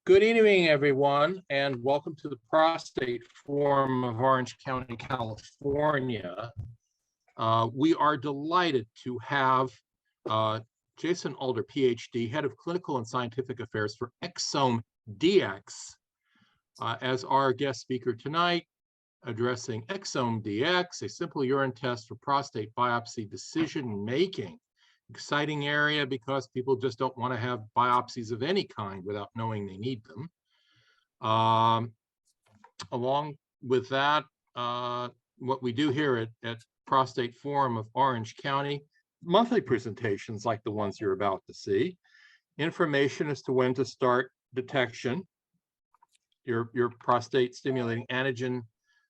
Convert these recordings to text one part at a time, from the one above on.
Good evening, everyone, and welcome to the Prostate Forum of Orange County, California. We are delighted to have Jason Alder, Ph.D., Head of Clinical and Scientific Affairs for ExoDx, as our guest speaker tonight, addressing ExoDx, a simple urine test for prostate biopsy decision-making. Exciting area because people just don't want to have biopsies of any kind without knowing they need them. Along with that, what we do here at Prostate Forum of Orange County, monthly presentations like the ones you're about to see, information as to when to start detection, your prostate stimulating antigen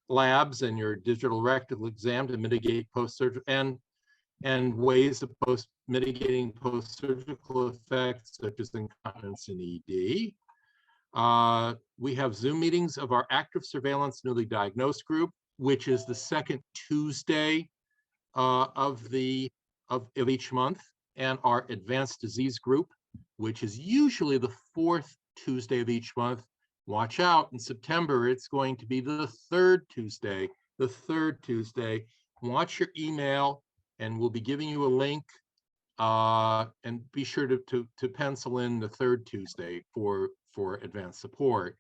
labs and your digital rectal exam to mitigate post-surgical and ways of mitigating post-surgical effects such as incontinence and ED. We have Zoom meetings of our active surveillance newly diagnosed group, which is the second Tuesday of each month, and our advanced disease group, which is usually the fourth Tuesday of each month. Watch out, in September, it's going to be the third Tuesday. Watch your email, and we'll be giving you a link, and be sure to pencil in the third Tuesday for advanced support.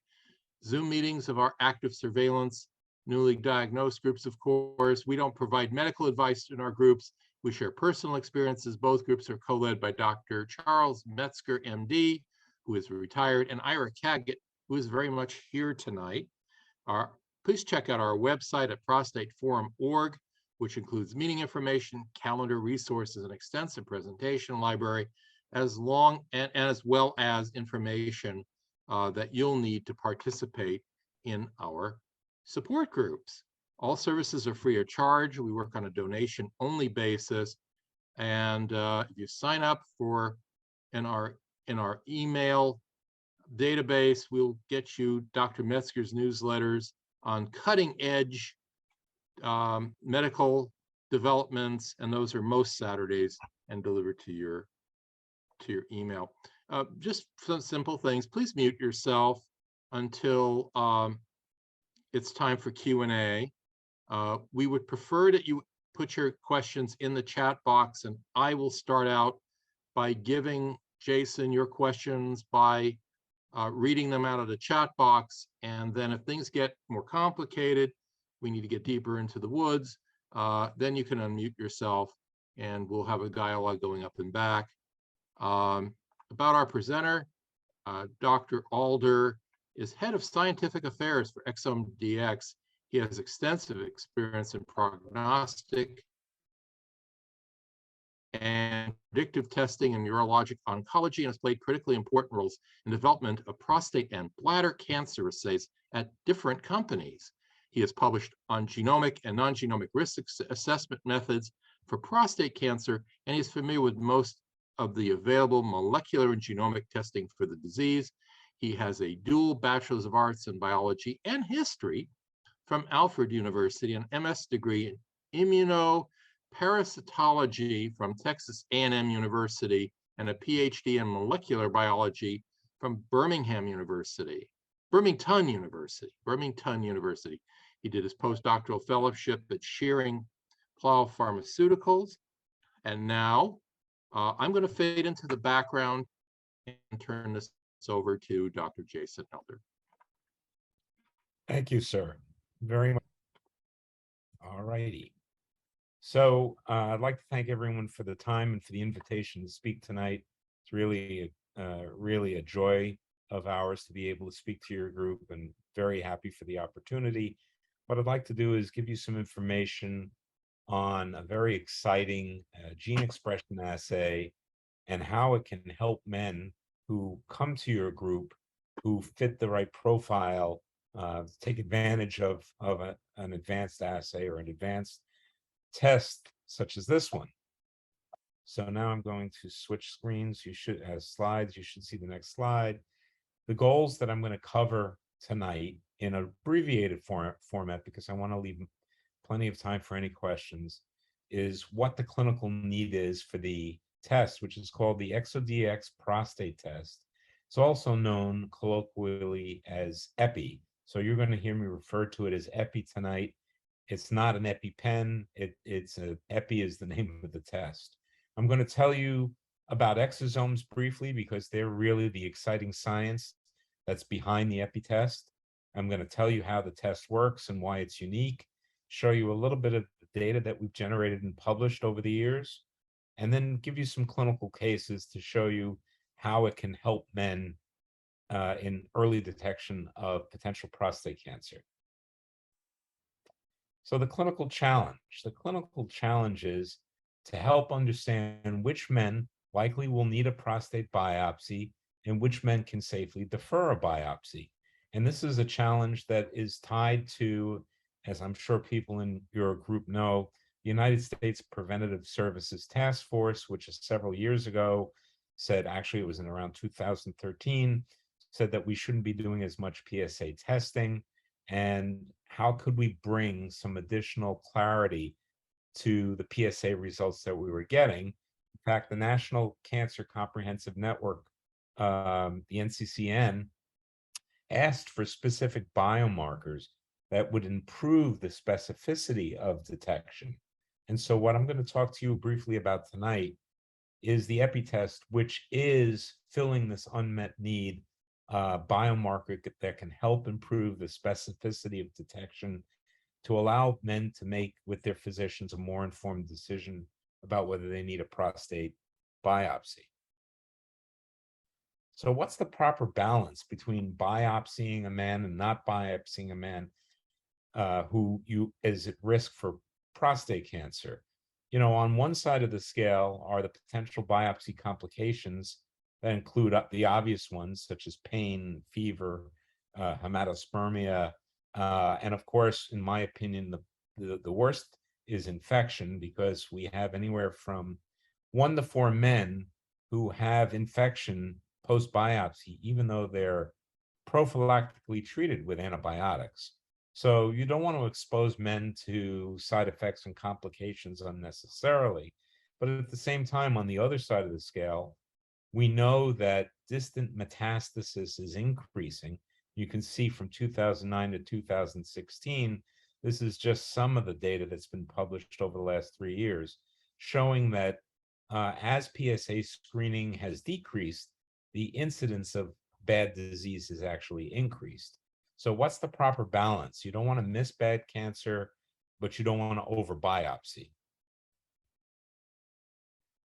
Zoom meetings of our active surveillance newly diagnosed groups, of course. We don't provide medical advice in our groups. We share personal experiences. Both groups are co-led by Dr. Charles Metzger, MD, who is retired, and Ira Caggett, who is very much here tonight. Please check out our website at prostateforum.org, which includes meeting information, calendar, resources, an extensive presentation library, as well as information that you'll need to participate in our support groups. All services are free of charge. We work on a donation-only basis, and if you sign up in our email database, we'll get you Dr. Metzger's newsletters on cutting-edge medical developments, and those are most Saturdays and delivered to your email. Just some simple things. Please mute yourself until it's time for Q&A. We would prefer that you put your questions in the chat box, and I will start out by giving Jason your questions by reading them out of the chat box, and then if things get more complicated, we need to get deeper into the woods, then you can unmute yourself and we'll have a dialogue going up and back. About our presenter, Dr. Alder is head of scientific affairs for ExoDx. He has extensive experience in prognostic and predictive testing in urologic oncology, and has played critically important roles in development of prostate and bladder cancer assays at different companies. He has published on genomic and non-genomic risk assessment methods for prostate cancer, and he's familiar with most of the available molecular and genomic testing for the disease. He has a dual Bachelor's of Arts in Biology and History from Alfred University, an MS degree in immunoparasitology from Texas A&M University, and a Ph.D. in molecular biology from Birmingham University. He did his postdoctoral fellowship at Shearing Plough Pharmaceuticals. And now I'm going to fade into the background and turn this over to Dr. Jason Alder. Thank you, sir. Very much. All righty. So I'd like to thank everyone for the time and for the invitation to speak tonight. It's really a joy of ours to be able to speak to your group, and very happy for the opportunity. What I'd like to do is give you some information on a very exciting gene expression assay and how it can help men who come to your group who fit the right profile take advantage of an advanced assay or an advanced test such as this one. So now I'm going to switch screens. You should have slides. You should see the next slide. The goals that I'm going to cover tonight in an abbreviated format, because I want to leave plenty of time for any questions, is what the clinical need is for the test, which is called the ExoDx prostate test. It's also known colloquially as epi. So you're going to hear me refer to it as epi tonight. It's not an EpiPen. It's a epi is the name of the test. I'm going to tell you about exosomes briefly because they're really the exciting science that's behind the epi test. I'm going to tell you how the test works and why it's unique, show you a little bit of the data that we've generated and published over the years, and then give you some clinical cases to show you how it can help men in early detection of potential prostate cancer. So the clinical challenge is to help understand which men likely will need a prostate biopsy and which men can safely defer a biopsy. And this is a challenge that is tied to, as I'm sure people in your group know, the United States Preventative Services Task Force, which is several years ago said, actually it was in around 2013, said that we shouldn't be doing as much PSA testing. And how could we bring some additional clarity to the PSA results that we were getting? In fact, the National Cancer Comprehensive Network, the NCCN, asked for specific biomarkers that would improve the specificity of detection. And so what I'm going to talk to you briefly about tonight is the EPI test, which is filling this unmet need biomarker that can help improve the specificity of detection to allow men to make with their physicians a more informed decision about whether they need a prostate biopsy. So what's the proper balance between biopsying a man and not biopsying a man who is at risk for prostate cancer? You know, on one side of the scale are the potential biopsy complications that include the obvious ones, such as pain, fever, hematospermia, and of course, in my opinion, the worst is infection, because we have anywhere from 1 to 4 men who have infection post-biopsy, even though they're prophylactically treated with antibiotics. So you don't want to expose men to side effects and complications unnecessarily. But at the same time, on the other side of the scale, we know that distant metastasis is increasing. You can see from 2009 to 2016, this is just some of the data that's been published over the last 3 years, showing that as PSA screening has decreased, the incidence of bad disease has actually increased. So what's the proper balance? You don't want to miss bad cancer, but you don't want to over biopsy.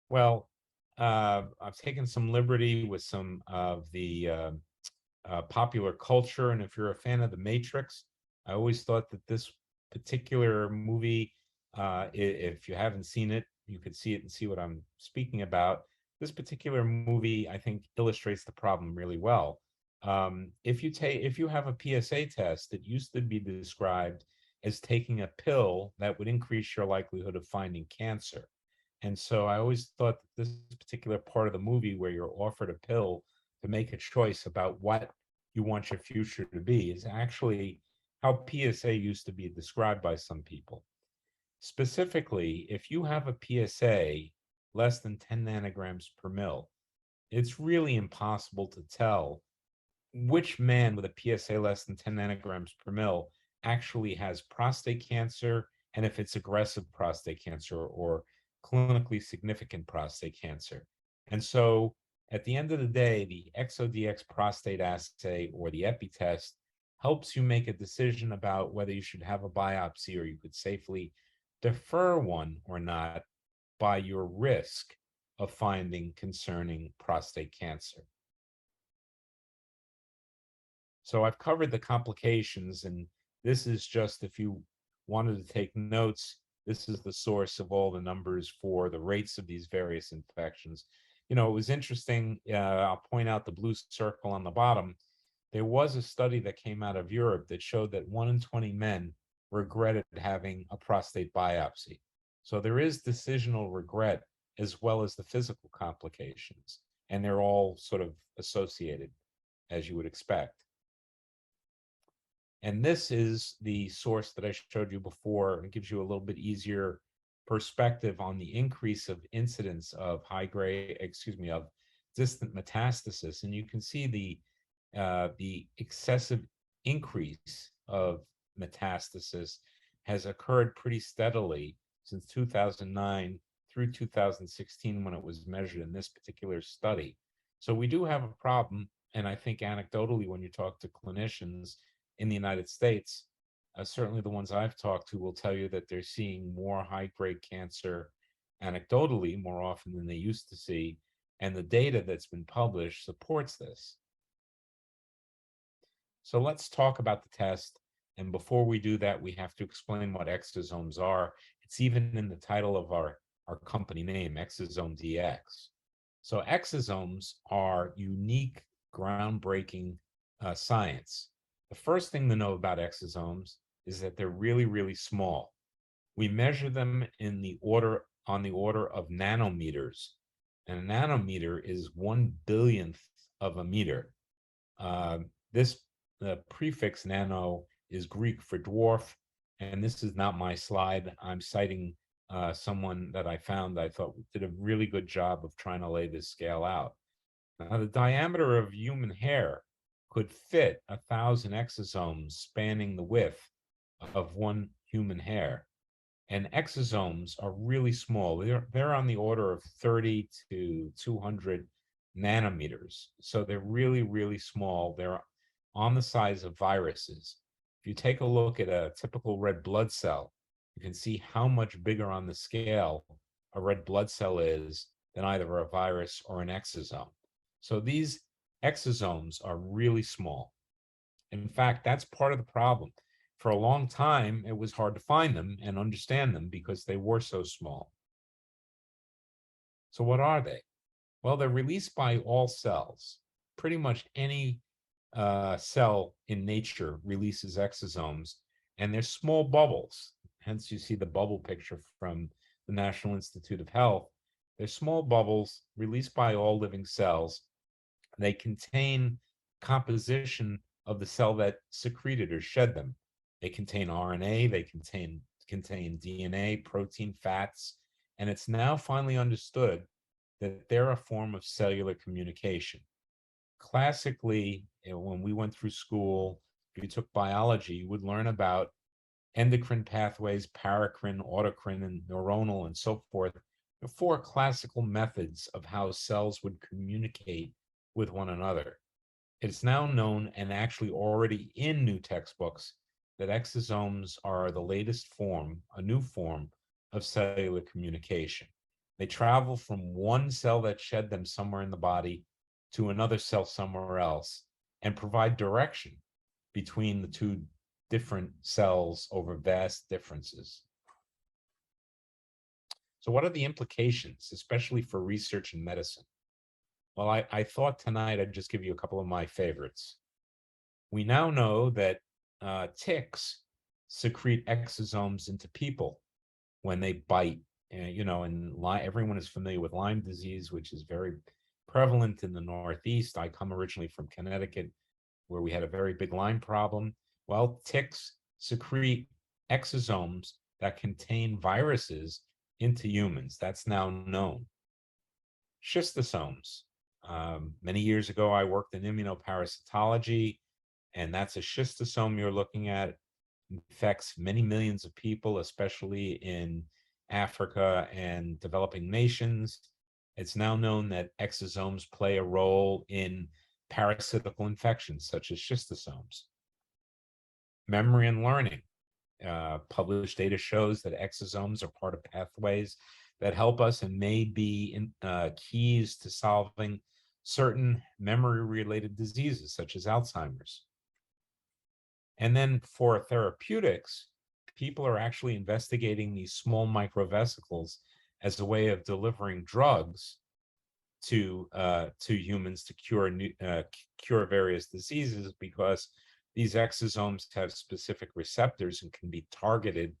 Well, I've taken some liberty with some of the popular culture. And if you're a fan of The Matrix, I always thought that this particular movie, if you haven't seen it, you could see it and see what I'm speaking about. This particular movie, I think, illustrates the problem really well. If you have a PSA test, it used to be described as taking a pill that would increase your likelihood of finding cancer. And so I always thought that this particular part of the movie where you're offered a pill to make a choice about what you want your future to be is actually how PSA used to be described by some people. Specifically, if you have a PSA less than 10 nanograms per mil, it's really impossible to tell which man with a PSA less than 10 nanograms per mil actually has prostate cancer, and if it's aggressive prostate cancer or clinically significant prostate cancer. And so at the end of the day, the ExoDx prostate assay or the EPI test helps you make a decision about whether you should have a biopsy or you could safely defer one or not by your risk of finding concerning prostate cancer. So I've covered the complications, and this is just, if you wanted to take notes, this is the source of all the numbers for the rates of these various infections. You know, it was interesting. I'll point out the blue circle on the bottom. There was a study that came out of Europe that showed that 1 in 20 men regretted having a prostate biopsy. So there is decisional regret as well as the physical complications, and they're all sort of associated, as you would expect. And this is the source that I showed you before. It gives you a little bit easier perspective on the increase of incidence of of distant metastasis, and you can see the excessive increase of metastasis has occurred pretty steadily since 2009 through 2016 when it was measured in this particular study. So we do have a problem, and I think anecdotally, when you talk to clinicians in the United States, certainly the ones I've talked to will tell you that they're seeing more high-grade cancer anecdotally more often than they used to see, and the data that's been published supports this. So let's talk about the test. And before we do that, we have to explain what exosomes are. It's even in the title of our company name, ExoDx. So exosomes are unique, groundbreaking science. The first thing to know about exosomes is that they're really, really small. We measure them on the order of nanometers. And a nanometer is 1/1000th of a meter. The prefix nano is Greek for dwarf, and this is not my slide. I'm citing someone that I found I thought did a really good job of trying to lay this scale out. Now, the diameter of human hair could fit 1,000 exosomes spanning the width of one human hair. And exosomes are really small. They're on the order of 30 to 200 nanometers. So they're really, really small. They're on the size of viruses. If you take a look at a typical red blood cell, you can see how much bigger on the scale a red blood cell is than either a virus or an exosome. So these exosomes are really small. In fact, that's part of the problem. For a long time, it was hard to find them and understand them because they were so small. So what are they? Well, they're released by all cells. Pretty much any cell in nature releases exosomes, and they're small bubbles. Hence, you see the bubble picture from the National Institute of Health. They're small bubbles released by all living cells. They contain composition of the cell that secreted or shed them. They contain RNA, they contain DNA, protein, fats, and it's now finally understood that they're a form of cellular communication. Classically, when we went through school, if you took biology, you would learn about endocrine pathways, paracrine, autocrine, and neuronal, and so forth. The four classical methods of how cells would communicate with one another. It's now known and actually already in new textbooks that exosomes are the latest form, a new form of cellular communication. They travel from one cell that shed them somewhere in the body to another cell somewhere else and provide direction between the two different cells over vast differences. So what are the implications, especially for research in medicine? Well, I thought tonight I'd just give you a couple of my favorites. We now know that ticks secrete exosomes into people when they bite. And everyone is familiar with Lyme disease, which is very prevalent in the Northeast. I come originally from Connecticut, where we had a very big Lyme problem. Well, ticks secrete exosomes that contain viruses into humans. That's now known. Schistosomes. Many years ago, I worked in immunoparasitology, and that's a schistosome you're looking at. It infects many millions of people, especially in Africa and developing nations. It's now known that exosomes play a role in parasitical infections, such as schistosomes. Memory and learning. Published data shows that exosomes are part of pathways that help us and may be keys to solving certain memory-related diseases, such as Alzheimer's. And then for therapeutics, people are actually investigating these small microvesicles as a way of delivering drugs to humans to cure various diseases, because these exosomes have specific receptors and can be targeted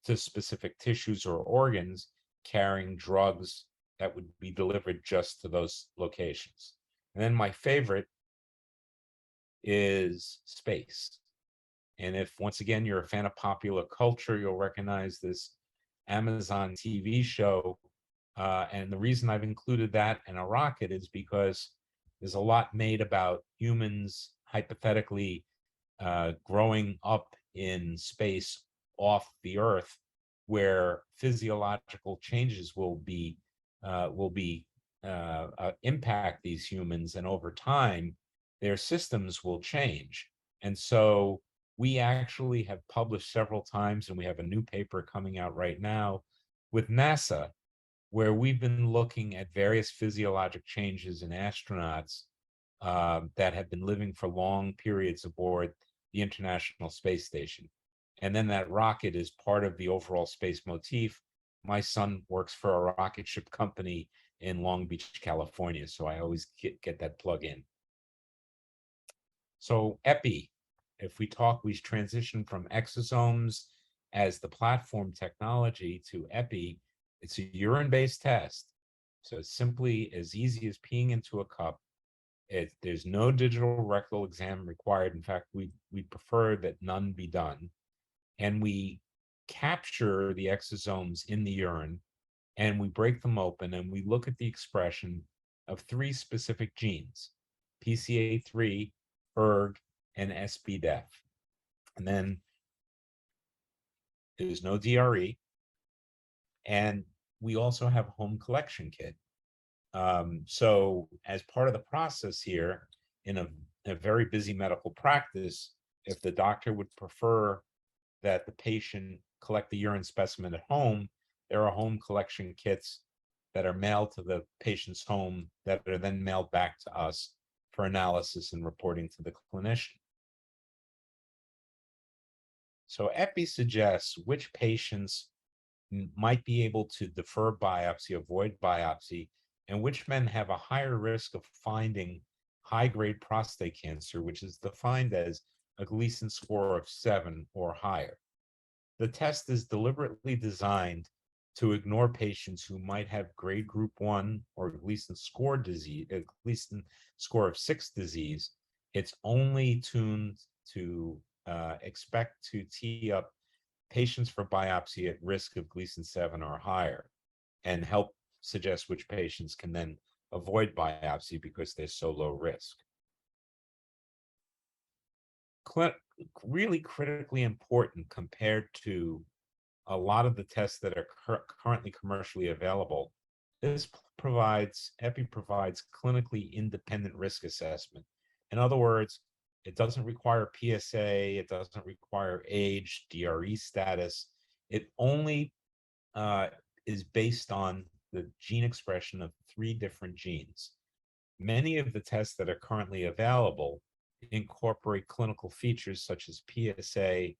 to specific tissues or organs, carrying drugs that would be delivered just to those locations. And then my favorite is space. And if, once again, you're a fan of popular culture, you'll recognize this Amazon TV show And the reason I've included that in a rocket is because there's a lot made about humans hypothetically growing up in space off the Earth, where physiological changes will impact these humans, and over time, their systems will change. And so we actually have published several times, and we have a new paper coming out right now with NASA, where we've been looking at various physiologic changes in astronauts that have been living for long periods aboard the International Space Station. And then that rocket is part of the overall space motif. My son works for a rocket ship company in Long Beach, California, so I always get that plug in. So EPI, if we transition from exosomes as the platform technology to EPI. It's a urine-based test. So it's simply as easy as peeing into a cup. There's no digital rectal exam required. In fact, we prefer that none be done. And we capture the exosomes in the urine, and we break them open, and we look at the expression of 3 specific genes: PCA3, ERG, and SBDEF. And then there's no DRE. And we also have a home collection kit. So as part of the process here, in a very busy medical practice, if the doctor would prefer that the patient collect the urine specimen at home, there are home collection kits that are mailed to the patient's home that are then mailed back to us for analysis and reporting to the clinician. So EPI suggests which patients might be able to defer biopsy, avoid biopsy, and which men have a higher risk of finding high-grade prostate cancer, which is defined as a Gleason score of 7 or higher. The test is deliberately designed to ignore patients who might have grade group 1 or Gleason score disease, Gleason score of 6 disease. It's only tuned to expect to tee up patients for biopsy at risk of Gleason 7 or higher, and help suggest which patients can then avoid biopsy because they're so low risk. Really critically important compared to a lot of the tests that are currently commercially available, EPI provides clinically independent risk assessment. In other words, it doesn't require PSA, it doesn't require age, DRE status. It only is based on the gene expression of 3 different genes. Many of the tests that are currently available incorporate clinical features such as PSA,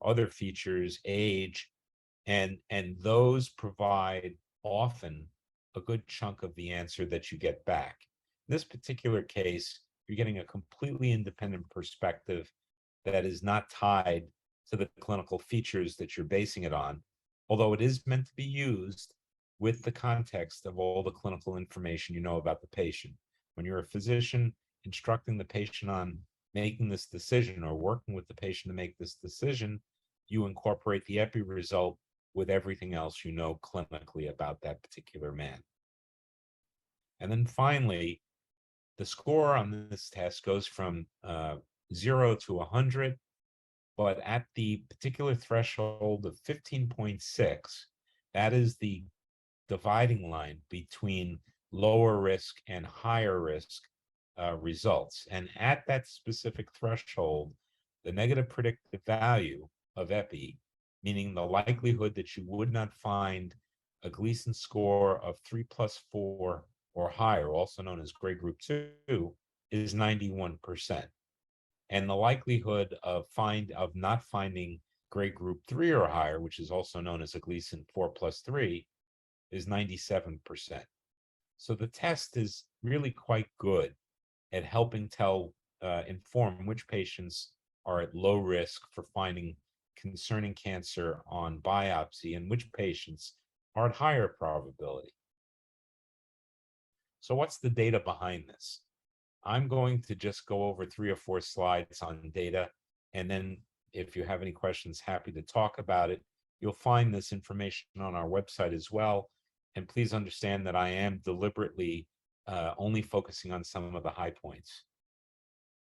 other features, age, and those provide often a good chunk of the answer that you get back. In this particular case, you're getting a completely independent perspective that is not tied to the clinical features that you're basing it on, although it is meant to be used with the context of all the clinical information you know about the patient. When you're a physician instructing the patient on making this decision or working with the patient to make this decision, you incorporate the EPI result with everything else you know clinically about that particular man. And then finally, the score on this test goes from 0 to 100, but at the particular threshold of 15.6, that is the dividing line between lower risk and higher risk results. And at that specific threshold, the negative predictive value of EPI, meaning the likelihood that you would not find a Gleason score of 3+4 or higher, also known as grade group 2, is 91%. And the likelihood of not finding grade group 3 or higher, which is also known as a Gleason 4+3, is 97%. So the test is really quite good at helping inform which patients are at low risk for finding concerning cancer on biopsy and which patients are at higher probability. So what's the data behind this? I'm going to just go over 3 or 4 slides on data, and then if you have any questions, happy to talk about it. You'll find this information on our website as well. And please understand that I am deliberately only focusing on some of the high points.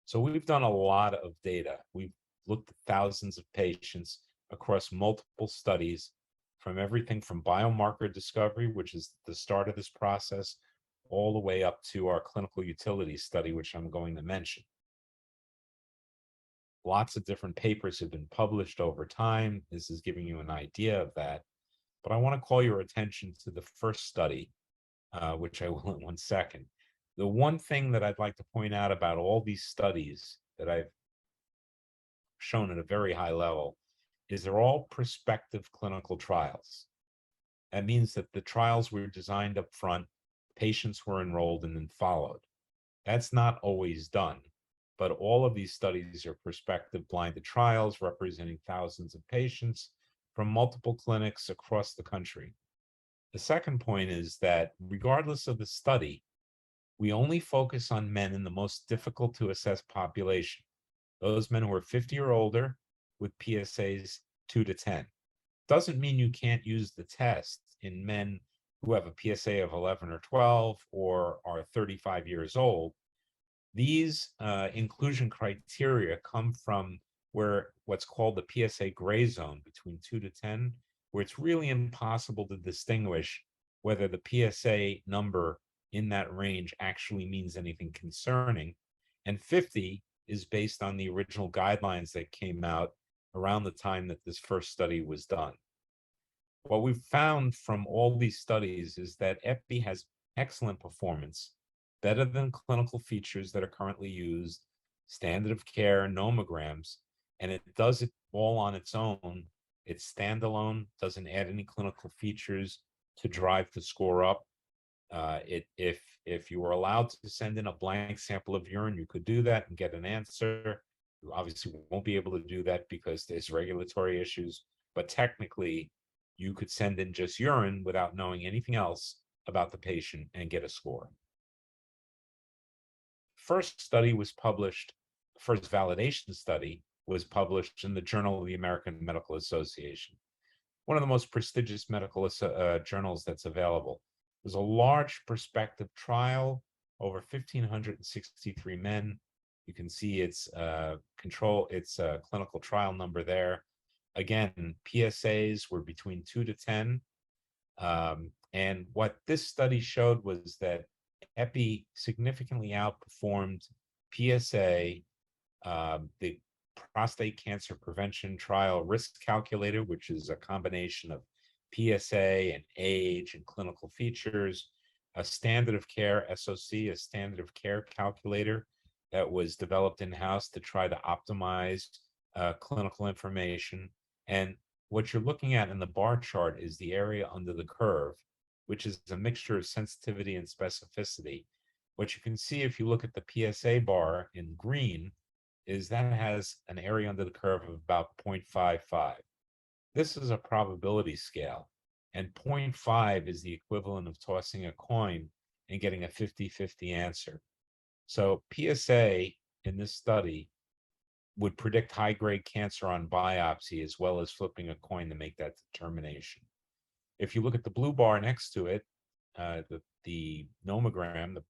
So we've done a lot of data. We've looked at thousands of patients across multiple studies, from everything from biomarker discovery, which is the start of this process, all the way up to our clinical utility study, which I'm going to mention. Lots of different papers have been published over time. This is giving you an idea of that. But I want to call your attention to the first study, which I will in 1 second. The one thing that I'd like to point out about all these studies that I've shown at a very high level is they're all prospective clinical trials. That means that the trials were designed up front, patients were enrolled and then followed. That's not always done, but all of these studies are prospective blinded trials representing thousands of patients from multiple clinics across the country. The second point is that regardless of the study, we only focus on men in the most difficult to assess population, those men who are 50 or older with PSAs 2 to 10. Doesn't mean you can't use the test in men who have a PSA of 11 or 12 or are 35 years old. These inclusion criteria come from what's called the Psa Gray Zone between 2 to 10, where it's really impossible to distinguish whether the PSA number in that range actually means anything concerning. And 50 is based on the original guidelines that came out around the time that this first study was done. What we've found from all these studies is that EPI has excellent performance, better than clinical features that are currently used, standard of care, nomograms, and it does it all on its own. It's standalone, doesn't add any clinical features to drive the score up. If you were allowed to send in a blank sample of urine, you could do that and get an answer. You obviously won't be able to do that because there's regulatory issues, but technically you could send in just urine without knowing anything else about the patient and get a score. First study was published, first validation study was published in the Journal of the American Medical Association, one of the most prestigious medical journals that's available. It was a large prospective trial, over 1,563 men. You can see its clinical trial number there. Again, PSAs were between 2 to 10. And what this study showed was that EPI significantly outperformed PSA, the prostate cancer prevention trial risk calculator, which is a combination of PSA and age and clinical features, a standard of care SOC, a standard of care calculator that was developed in-house to try to optimize clinical information. And what you're looking at in the bar chart is the area under the curve, which is a mixture of sensitivity and specificity. What you can see if you look at the PSA bar in green is that it has an area under the curve of about 0.55. This is a probability scale, and 0.5 is the equivalent of tossing a coin and getting a 50-50 answer. So PSA in this study would predict high-grade cancer on biopsy as well as flipping a coin to make that determination. If you look at the blue bar next to it, the nomogram, the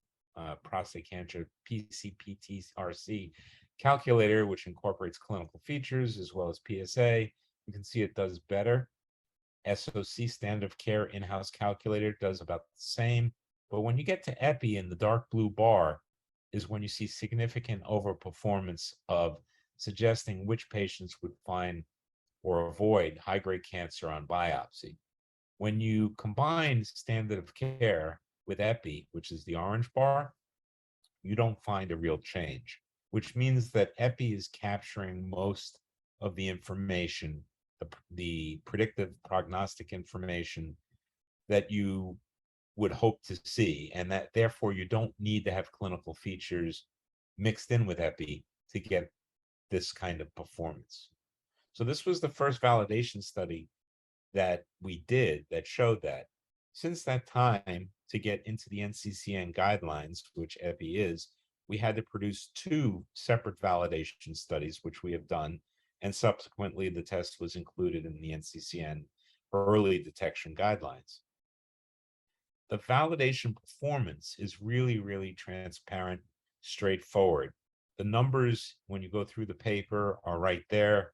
prostate cancer PCPTRC calculator, which incorporates clinical features as well as PSA, you can see it does better. SOC, standard of care in-house calculator, does about the same. But when you get to EPI in the dark blue bar is when you see significant overperformance of suggesting which patients would find or avoid high-grade cancer on biopsy. When you combine standard of care with EPI, which is the orange bar, you don't find a real change, which means that EPI is capturing most of the information, the predictive prognostic information that you would hope to see, and that therefore you don't need to have clinical features mixed in with EPI to get this kind of performance. So this was the first validation study that we did that showed that. Since that time, to get into the NCCN guidelines, which EPI is, we had to produce 2 separate validation studies, which we have done, and subsequently the test was included in the NCCN early detection guidelines. The validation performance is really, really transparent, straightforward. The numbers, when you go through the paper, are right there.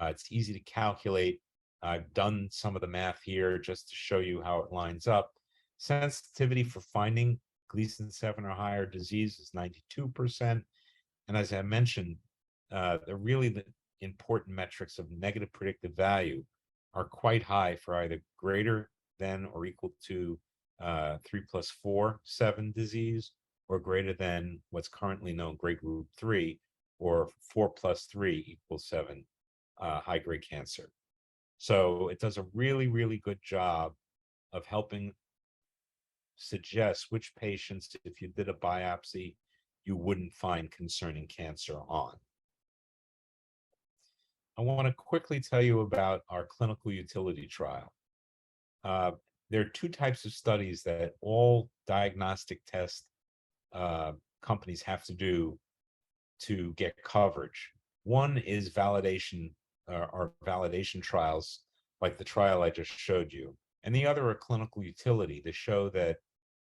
It's easy to calculate. I've done some of the math here just to show you how it lines up. Sensitivity for finding Gleason 7 or higher disease is 92%. And as I mentioned, the important metrics of negative predictive value are quite high for either greater than or equal to 3+4 7 disease, or greater than what's currently known grade group 3, or 4+3=7 high grade cancer. So it does a really, really good job of helping suggest which patients, if you did a biopsy, you wouldn't find concerning cancer on. I want to quickly tell you about our clinical utility trial. There are two types of studies that all diagnostic test companies have to do to get coverage. One is validation or validation trials, like the trial I just showed you. And the other are clinical utility to show that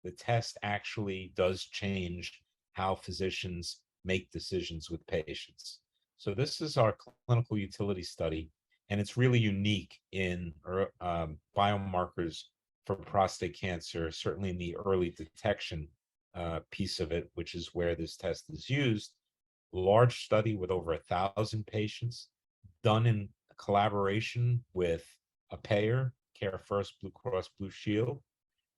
the test actually does change how physicians make decisions with patients. So this is our clinical utility study, and it's really unique in biomarkers for prostate cancer, certainly in the early detection piece of it, which is where this test is used. Large study with over 1,000 patients, done in collaboration with a payer, Care First, Blue Cross Blue Shield.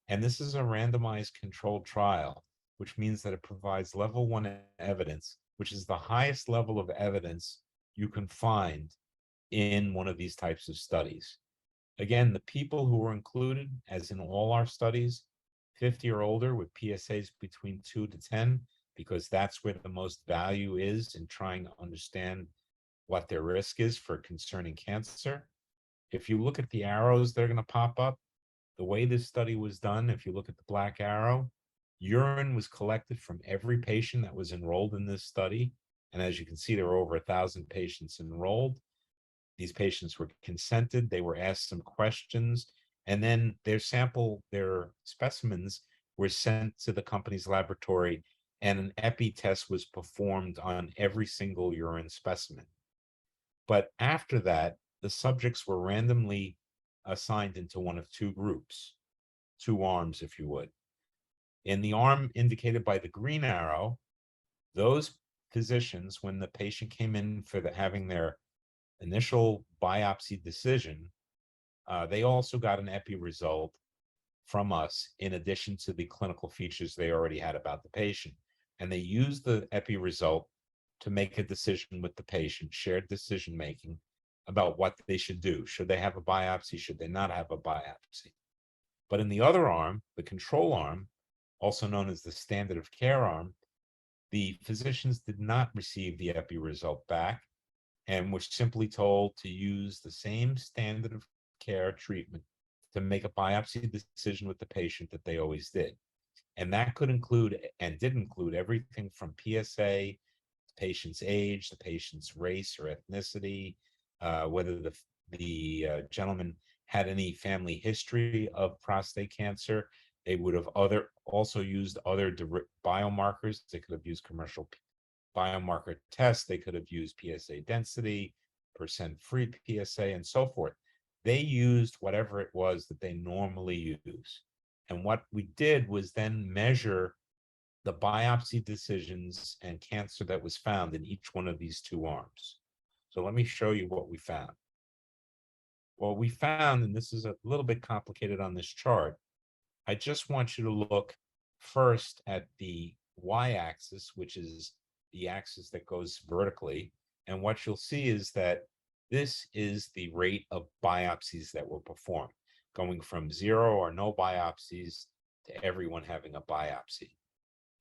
And this is a randomized controlled trial, which means that it provides level 1 evidence, which is the highest level of evidence you can find in one of these types of studies. Again, the people who were included, as in all our studies, 50 or older with PSAs between 2 to 10, because that's where the most value is in trying to understand what their risk is for concerning cancer. If you look at the arrows that are going to pop up, the way this study was done, if you look at the black arrow, urine was collected from every patient that was enrolled in this study. And as you can see, there were over 1,000 patients enrolled. These patients were consented, they were asked some questions, and then their specimens were sent to the company's laboratory, and an epi test was performed on every single urine specimen. But after that, the subjects were randomly assigned into one of two groups, two arms, if you would. In the arm indicated by the green arrow, those physicians, when the patient came in for having their initial biopsy decision, they also got an epi result from us in addition to the clinical features they already had about the patient. And they used the epi result to make a decision with the patient, shared decision making about what they should do. Should they have a biopsy? Should they not have a biopsy? But in the other arm, the control arm, also known as the standard of care arm, the physicians did not receive the epi result back and were simply told to use the same standard of care treatment to make a biopsy decision with the patient that they always did. And that could include and did include everything from PSA, the patient's age, the patient's race or ethnicity, whether the gentleman had any family history of prostate cancer. They would have also used other biomarkers. They could have used commercial biomarker tests. They could have used PSA density, percent free PSA, and so forth. They used whatever it was that they normally use. And what we did was then measure the biopsy decisions and cancer that was found in each one of these two arms. So let me show you what we found. What we found, and this is a little bit complicated on this chart, I just want you to look first at the y-axis, which is the axis that goes vertically. And what you'll see is that this is the rate of biopsies that were performed, going from 0 or no biopsies to everyone having a biopsy.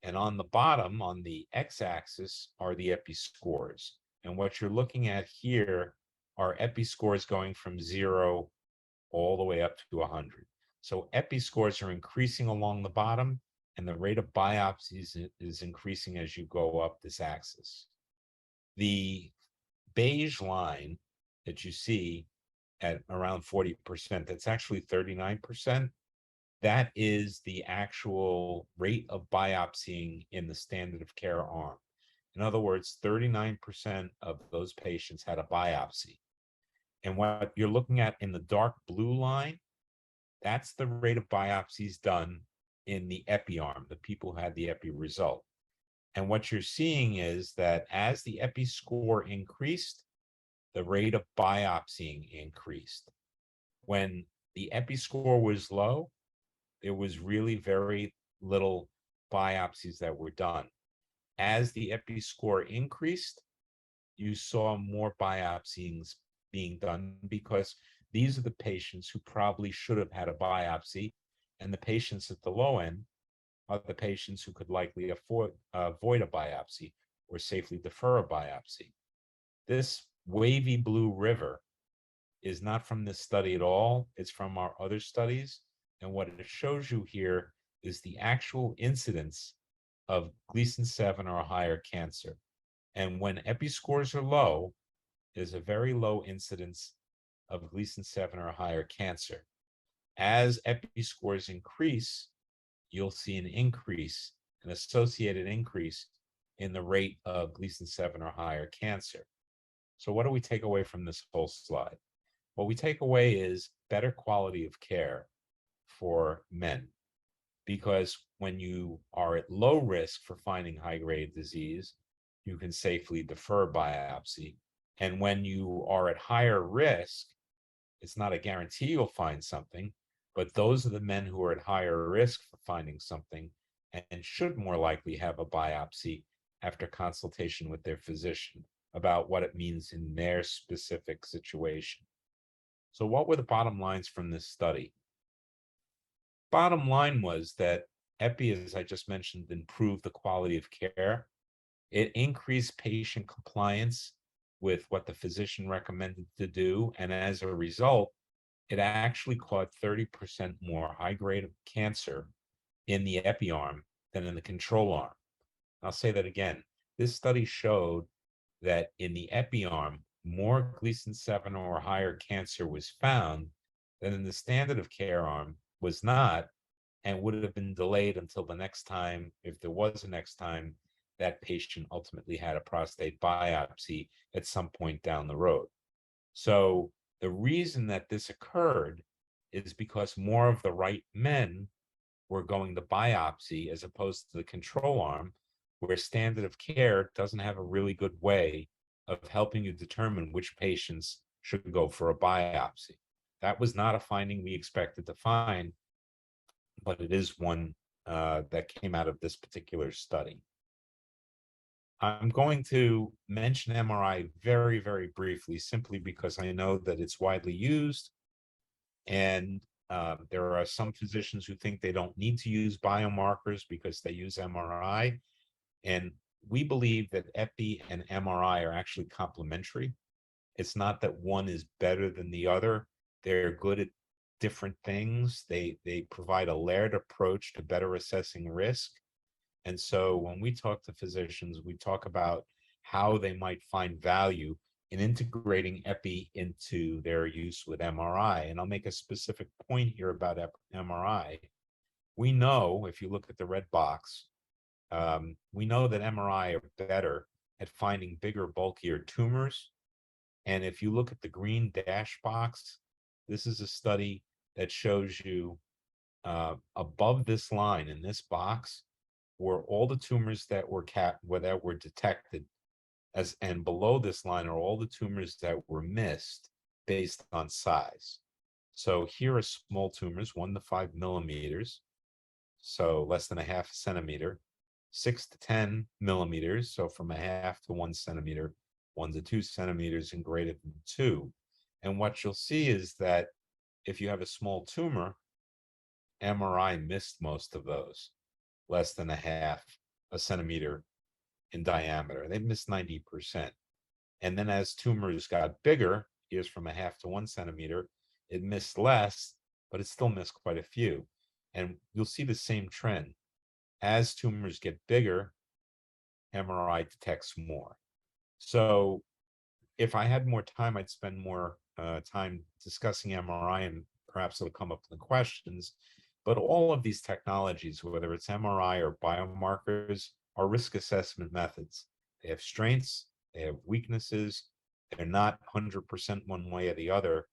And on the bottom, on the x-axis, are the epi scores. And what you're looking at here are epi scores going from 0 all the way up to 100. So epi scores are increasing along the bottom, and the rate of biopsies is increasing as you go up this axis. The beige line that you see at around 40%, that's actually 39%. that is the actual rate of biopsying in the standard of care arm. In other words, 39% of those patients had a biopsy. And what you're looking at in the dark blue line, that's the rate of biopsies done in the epi arm, the people who had the epi result. And what you're seeing is that as the epi score increased, the rate of biopsying increased. When the epi score was low, there was really very little biopsies that were done. As the epi score increased, you saw more biopsies being done because these are the patients who probably should have had a biopsy, and the patients at the low end are the patients who could likely avoid a biopsy or safely defer a biopsy. This wavy blue river is not from this study at all. It's from our other studies. And what it shows you here is the actual incidence of Gleason 7 or higher cancer. And when epi scores are low, there's a very low incidence of Gleason 7 or higher cancer. As epi scores increase, you'll see an associated increase in the rate of Gleason 7 or higher cancer. So what do we take away from this whole slide? What we take away is better quality of care for men, because when you are at low risk for finding high-grade disease, you can safely defer biopsy. And when you are at higher risk, it's not a guarantee you'll find something, but those are the men who are at higher risk for finding something and should more likely have a biopsy after consultation with their physician about what it means in their specific situation. So what were the bottom lines from this study? Bottom line was that epi, as I just mentioned, improved the quality of care. It increased patient compliance with what the physician recommended to do. And as a result, it actually caught 30% more high-grade cancer in the epi arm than in the control arm. I'll say that again. This study showed that in the epi arm, more Gleason 7 or higher cancer was found than in the standard of care arm was not, and would have been delayed until the next time, if there was a next time, that patient ultimately had a prostate biopsy at some point down the road. So the reason that this occurred is because more of the right men were going to biopsy as opposed to the control arm, where standard of care doesn't have a really good way of helping you determine which patients should go for a biopsy. That was not a finding we expected to find, but it is one that came out of this particular study. I'm going to mention MRI very, very briefly, simply because I know that it's widely used, and there are some physicians who think they don't need to use biomarkers because they use MRI. And we believe that epi and MRI are actually complementary. It's not that one is better than the other. They're good at different things. They provide a layered approach to better assessing risk. And so when we talk to physicians, we talk about how they might find value in integrating epi into their use with MRI. And I'll make a specific point here about MRI. We know, if you look at the red box, we know that MRI are better at finding bigger, bulkier tumors. And if you look at the green dash box, this is a study that shows you above this line in this box were all the tumors that were detected, and below this line are all the tumors that were missed based on size. So here are small tumors, 1 to 5 millimeters, so less than a half centimeter, 6 to 10 millimeters, so from a half to 1 centimeter, 1 to 2 centimeters, and greater than 2. And what you'll see is that if you have a small tumor, MRI missed most of those, less than a half a centimeter in diameter. They missed 90%. And then as tumors got bigger, here's from a half to 1 centimeter, it missed less, but it still missed quite a few. And you'll see the same trend. As tumors get bigger, MRI detects more. So if I had more time, I'd spend more time discussing MRI, and perhaps it'll come up in the questions. But all of these technologies, whether it's MRI or biomarkers, are risk assessment methods. They have strengths, they have weaknesses, they're not 100% one way or the other.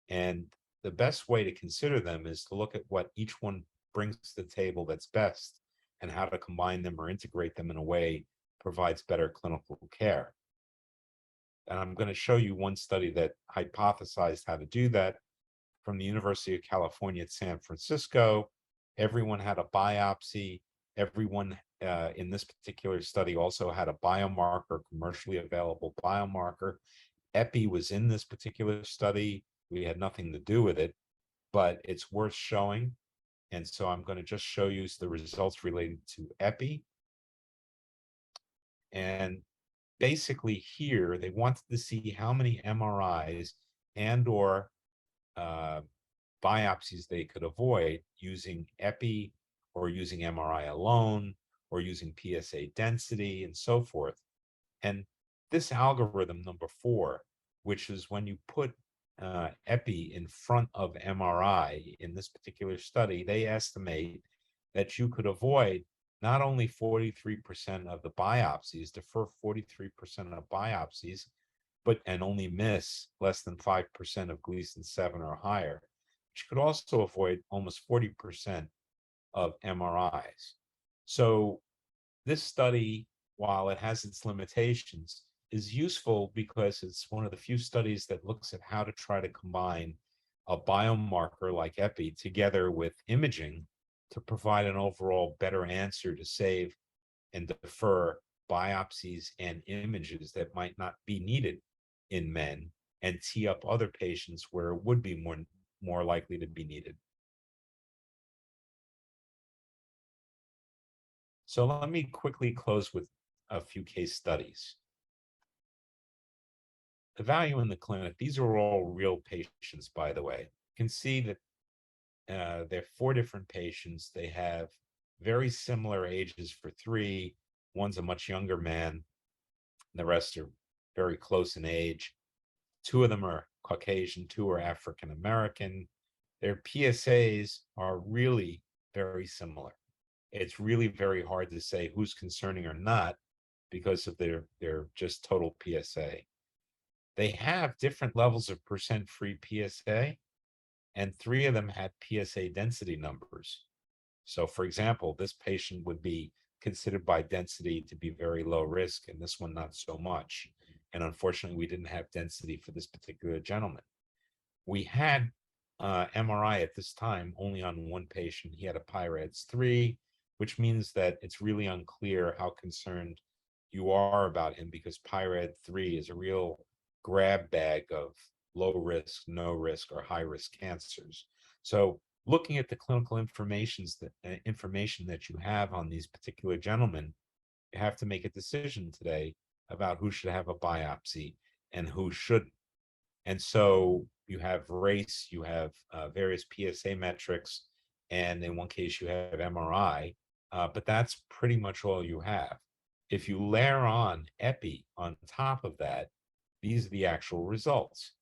And the best way to consider them is to look at what each one brings to the table that's best and how to combine them or integrate them in a way provides better clinical care. And I'm going to show you one study that hypothesized how to do that from the University of California at San Francisco. Everyone had a biopsy. Everyone in this particular study also had a biomarker, commercially available biomarker. Epi was in this particular study. We had nothing to do with it, but it's worth showing. And so I'm going to just show you the results related to Epi. And basically here, they wanted to see how many MRIs and or biopsies they could avoid using Epi or using MRI alone or using PSA density and so forth. And this algorithm number 4, which is when you put Epi in front of MRI in this particular study, they estimate that you could avoid not only 43% of the biopsies, defer 43% of biopsies, but and only miss less than 5% of Gleason 7 or higher, which could also avoid almost 40% of MRIs. So this study, while it has its limitations, is useful because it's one of the few studies that looks at how to try to combine a biomarker like Epi together with imaging to provide an overall better answer to save and defer biopsies and images that might not be needed in men and tee up other patients where it would be more likely to be needed. So let me quickly close with a few case studies. The value in the clinic, these are all real patients, by the way. You can see that there are 4 different patients. They have very similar ages for 3. One's a much younger man. The rest are very close in age. 2 of them are Caucasian, 2 are African American. Their PSAs are really very similar. It's really very hard to say who's concerning or not because of their just total PSA. They have different levels of percent-free PSA, and 3 of them had PSA density numbers. So, for example, this patient would be considered by density to be very low risk, and this one not so much. And unfortunately, we didn't have density for this particular gentleman. We had MRI at this time only on one patient. He had a PIRADS 3, which means that it's really unclear how concerned you are about him because PIRAD 3 is a real grab bag of low risk, no risk, or high risk cancers. So looking at the clinical information that you have on these particular gentlemen, you have to make a decision today about who should have a biopsy and who shouldn't. And so you have race, you have various PSA metrics, and in one case you have MRI, but that's pretty much all you have. If you layer on Epi on top of that, these are the actual results.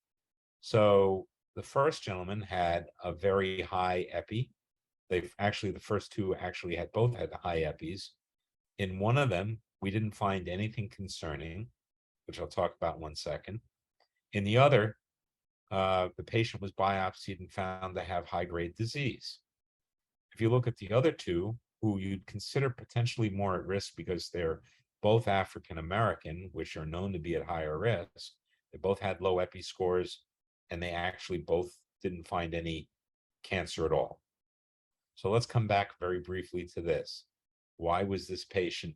So the first gentleman had a very high Epi. They've actually, the first 2 actually both had high Epis. In one of them, we didn't find anything concerning, which I'll talk about in 1 second. In the other, the patient was biopsied and found to have high-grade disease. If you look at the other 2, who you'd consider potentially more at risk because they're both African American, which are known to be at higher risk, they both had low Epi scores, and they actually both didn't find any cancer at all. So let's come back very briefly to this. Why was this patient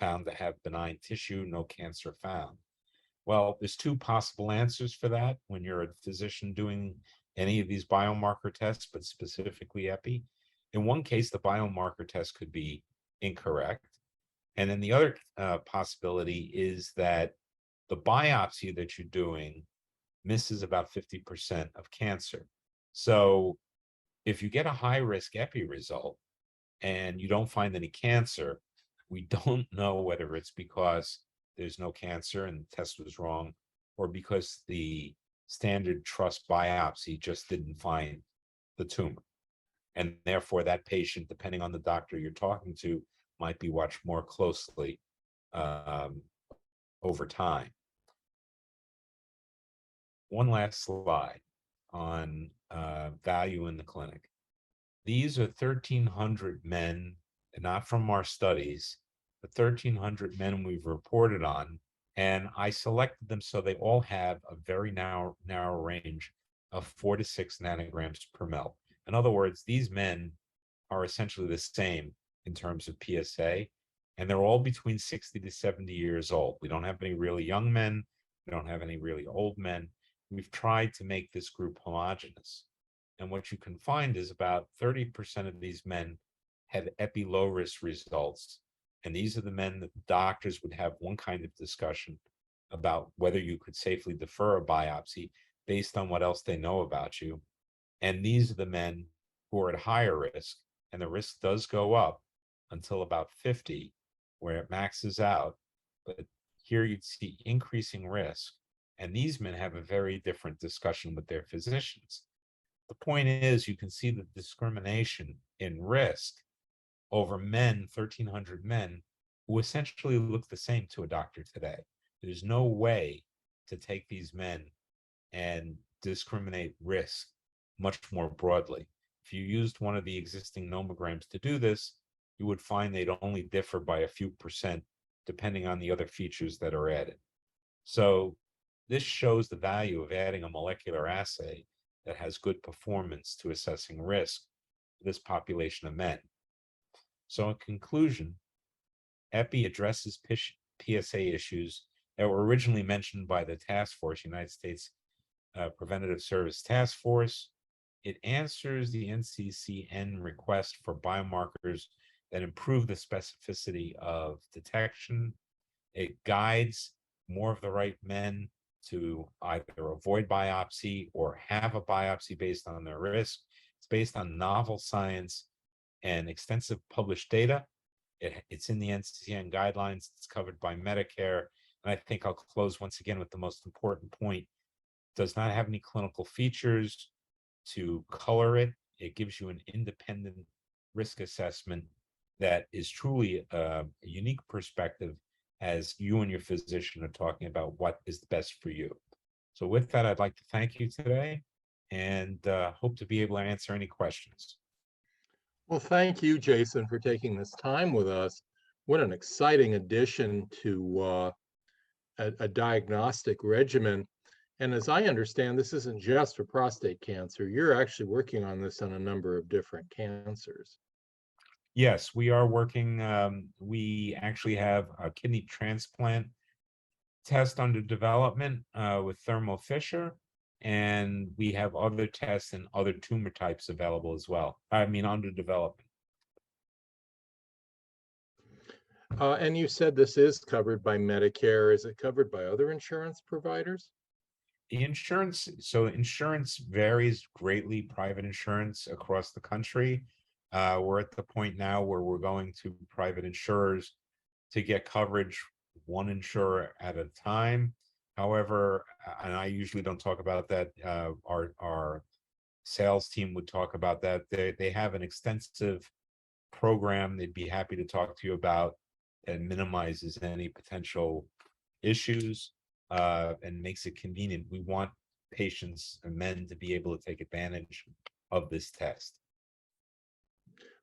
found to have benign tissue, no cancer found? Well, there's 2 possible answers for that when you're a physician doing any of these biomarker tests, but specifically Epi. In one case, the biomarker test could be incorrect. And then the other possibility is that the biopsy that you're doing misses about 50% of cancer. So if you get a high-risk Epi result and you don't find any cancer, we don't know whether it's because there's no cancer and the test was wrong, or because the standard trust biopsy just didn't find the tumor. And therefore, that patient, depending on the doctor you're talking to, might be watched more closely over time. One last slide on value in the clinic. These are 1,300 men, not from our studies, the 1,300 men we've reported on. And I selected them so they all have a very narrow range of 4 to 6 nanograms per ml. In other words, these men are essentially the same in terms of PSA, and they're all between 60 to 70 years old. We don't have any really young men. We don't have any really old men. We've tried to make this group homogeneous. And what you can find is about 30% of these men have epi low risk results. And these are the men that doctors would have one kind of discussion about whether you could safely defer a biopsy based on what else they know about you. And these are the men who are at higher risk, and the risk does go up until about 50, where it maxes out. But here you'd see increasing risk. And these men have a very different discussion with their physicians. The point is, you can see the discrimination in risk over men, 1,300 men, who essentially look the same to a doctor today. There's no way to take these men and discriminate risk much more broadly. If you used one of the existing nomograms to do this, you would find they'd only differ by a few percent, depending on the other features that are added. So this shows the value of adding a molecular assay that has good performance to assessing risk for this population of men. So in conclusion, EPI addresses PSA issues that were originally mentioned by the task force, United States Preventative Service Task Force. It answers the NCCN request for biomarkers that improve the specificity of detection. It guides more of the right men to either avoid biopsy or have a biopsy based on their risk. It's based on novel science and extensive published data. It's in the NCCN guidelines. It's covered by Medicare. And I think I'll close once again with the most important point. It does not have any clinical features to color it. It gives you an independent risk assessment that is truly a unique perspective as you and your physician are talking about what is the best for you. So with that, I'd like to thank you today and hope to be able to answer any questions. Well, thank you, Jason, for taking this time with us. What an exciting addition to a diagnostic regimen. And as I understand, this isn't just for prostate cancer. You're actually working on this on a number of different cancers. Yes, we are working. We actually have a kidney transplant test under development with Thermo Fisher, and we have other tests and other tumor types available as well. I mean, under development. And you said this is covered by Medicare. Is it covered by other insurance providers? The insurance, so insurance varies greatly, private insurance across the country. We're at the point now where we're going to private insurers to get coverage, one insurer at a time. However, and I usually don't talk about that, our sales team would talk about that. They have an extensive program they'd be happy to talk to you about that minimizes any potential issues and makes it convenient. We want patients and men to be able to take advantage of this test.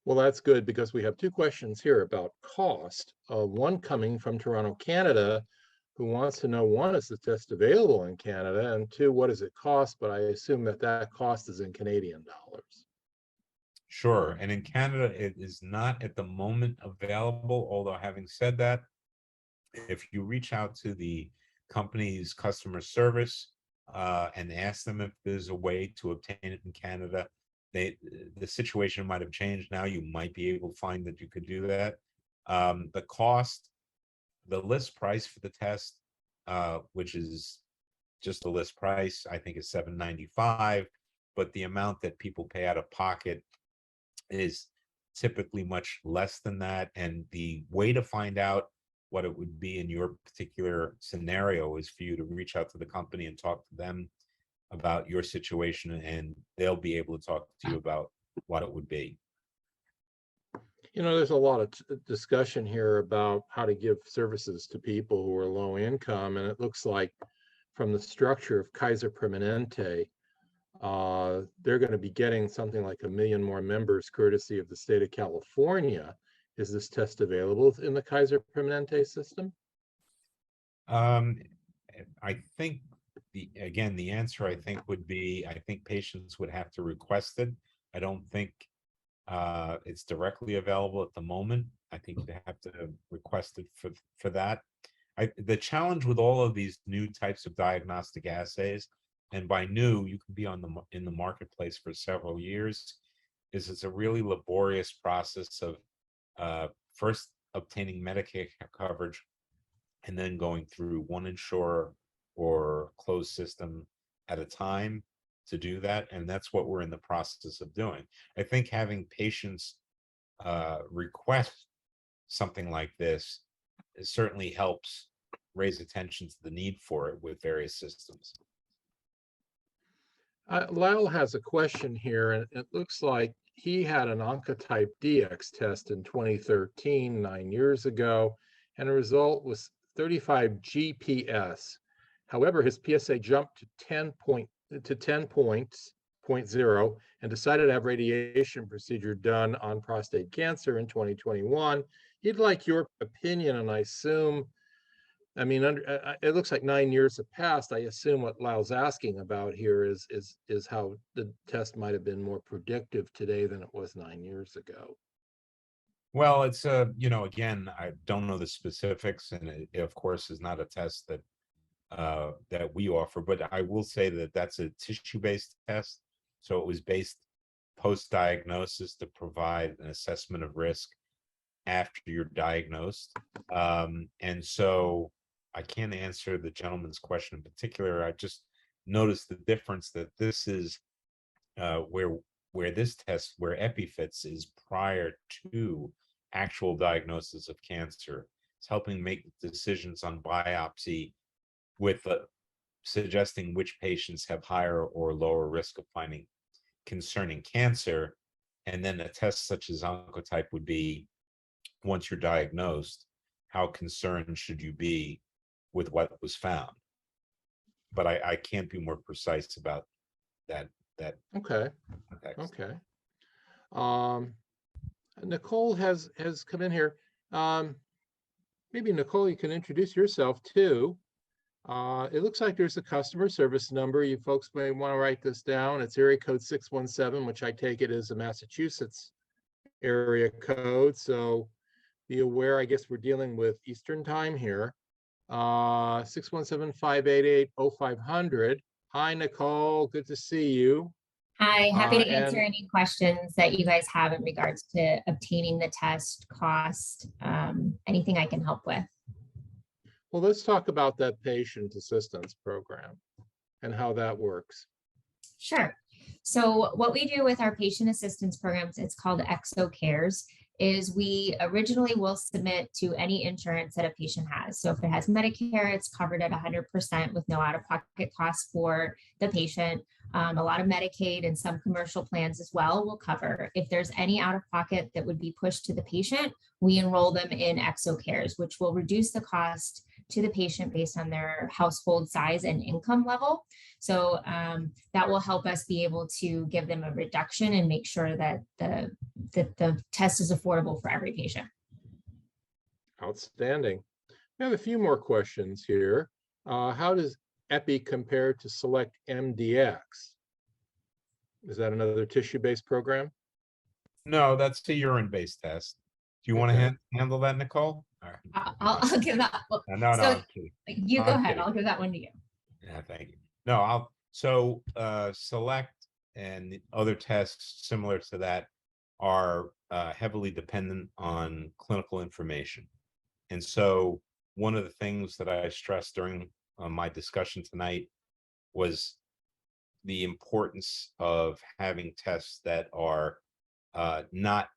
Well, that's good because we have two questions here about cost. One coming from Toronto, Canada, who wants to know, one, is the test available in Canada? And two, what does it cost? But I assume that that cost is in Canadian dollars. Sure. And in Canada, it is not at the moment available. Although having said that, if you reach out to the company's customer service and ask them if there's a way to obtain it in Canada, the situation might have changed now. You might be able to find that you could do that. The cost, the list price for the test, which is just the list price, I think is $795, but the amount that people pay out of pocket is typically much less than that. And the way to find out what it would be in your particular scenario is for you to reach out to the company and talk to them about your situation, and they'll be able to talk to you about what it would be. You know, there's a lot of discussion here about how to give services to people who are low income, and it looks like from the structure of Kaiser Permanente, they're going to be getting something like 1 million more members courtesy of the state of California. Is this test available in the Kaiser Permanente system? I think the answer I think would be, I think patients would have to request it. I don't think it's directly available at the moment. I think they have to request it for that. The challenge with all of these new types of diagnostic assays, and by new, you can be in the marketplace for several years, is it's a really laborious process of first obtaining Medicare coverage and then going through one insurer or closed system at a time to do that. And that's what we're in the process of doing. I think having patients request something like this certainly helps raise attention to the need for it with various systems. Lyle has a question here, and it looks like he had an Oncotype DX test in 2013, 9 years ago, and the result was 35 GPS. However, his PSA jumped to 10 points, 0.0, and decided to have radiation procedure done on prostate cancer in 2021. He'd like your opinion, and I assume, I mean, it looks like 9 years have passed. I assume what Lyle's asking about here is how the test might have been more predictive today than it was 9 years ago. Well, it's again, I don't know the specifics, and it of course is not a test that that we offer, but I will say that that's a tissue-based test. So it was based post-diagnosis to provide an assessment of risk after you're diagnosed. And so I can't answer the gentleman's question in particular. I just noticed the difference that this is where this test, where EpiFits is prior to actual diagnosis of cancer. It's helping make decisions on biopsy with suggesting which patients have higher or lower risk of finding concerning cancer. And then a test such as Oncotype would be, once you're diagnosed, how concerned should you be with what was found? But I can't be more precise about that. Okay. Context. Okay. Nicole has come in here. Maybe Nicole, you can introduce yourself too. It looks like there's a customer service number. You folks may want to write this down. It's area code 617, which I take it is a Massachusetts area code. So be aware, I guess we're dealing with Eastern time here. 617-588-0500. Hi, Nicole. Good to see you. Hi, happy to answer any questions that you guys have in regards to obtaining the test, cost, anything I can help with. Well, let's talk about that patient assistance program and how that works. Sure. So what we do with our patient assistance programs, it's called ExoCares, is we originally will submit to any insurance that a patient has. So if it has Medicare, it's covered at 100% with no out-of-pocket costs for the patient. A lot of Medicaid and some commercial plans as well will cover. If there's any out-of-pocket that would be pushed to the patient, we enroll them in ExoCares, which will reduce the cost to the patient based on their household size and income level. So that will help us be able to give them a reduction and make sure that the test is affordable for every patient. Outstanding. We have a few more questions here. How does Epi compare to Select MDX? Is that another tissue-based program? No, that's a urine-based test. Do you want to handle that, Nicole? All right. I'll give that. Well, no, so I'm kidding. You go ahead. I'll give that one to you. Yeah, thank you. No, so Select and the other tests similar to that are heavily dependent on clinical information. And so one of the things that I stressed during my discussion tonight was the importance of having tests that are not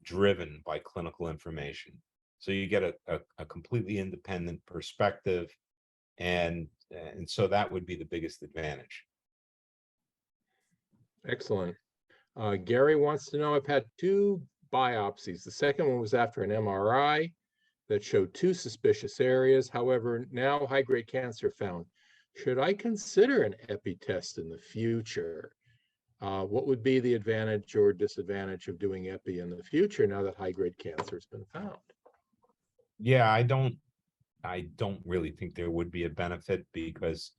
driven by clinical information. So you get a completely independent perspective, and so that would be the biggest advantage. Excellent. Gary wants to know, I've had 2 biopsies. The second one was after an MRI that showed 2 suspicious areas. However, now high-grade cancer found. Should I consider an epi test in the future? What would be the advantage or disadvantage of doing epi in the future now that high-grade cancer has been found? Yeah, I don't really think there would be a benefit, because